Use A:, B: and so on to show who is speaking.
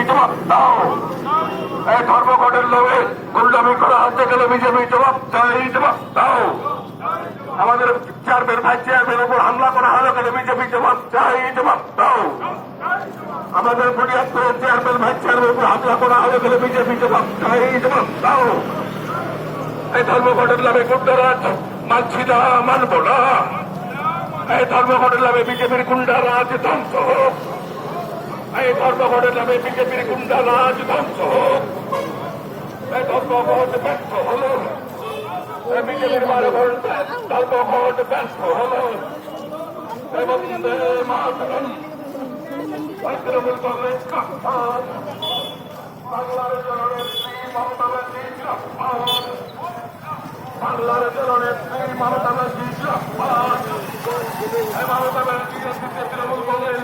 A: জবাব দাও। এই ধর্মঘটের লোভে গুন্ডামি করা হচ্ছে গেলে বিজেপি জবাব চাই, জবাব দাও। আমাদের চেয়ারম্যান ভাইস চেয়ারম্যানের উপর হামলা করা হলো গেলে বিজেপি জবাব চাই, জবাব দাও। আমাদের বুনিয়াদপুরের চেয়ারম্যান ভাইস চেয়ারম্যানের উপর হামলা করা হলো গেলে বিজেপি জবাব চাই, জবাব দাও। এই ধর্মঘটের নামে গুন্ডারাজ মানছি না, মানব না। এই ধর্মঘটের নামে বিজেপির গুন্ডারাজ ধ্বংস হোক। এই ধর্মঘটের নামে বিজেপির গুন্ডারাজ ধ্বংস হোক। এই ধর্মঘট ব্যর্থ হলো, বিজেপির ধর্মঘট ব্যর্থ হলো। বন্দে মাতরম, তৃণমূল কংগ্রেস কাফার, বাংলার জননেত্রী মমতা ব্যানার্জি জিন্দাবাদ, বাংলার জননেত্রী মমতা ব্যানার্জি জিন্দাবাদ। মমতা ব্যানার্জি নেতৃত্বে তৃণমূল কংগ্রেস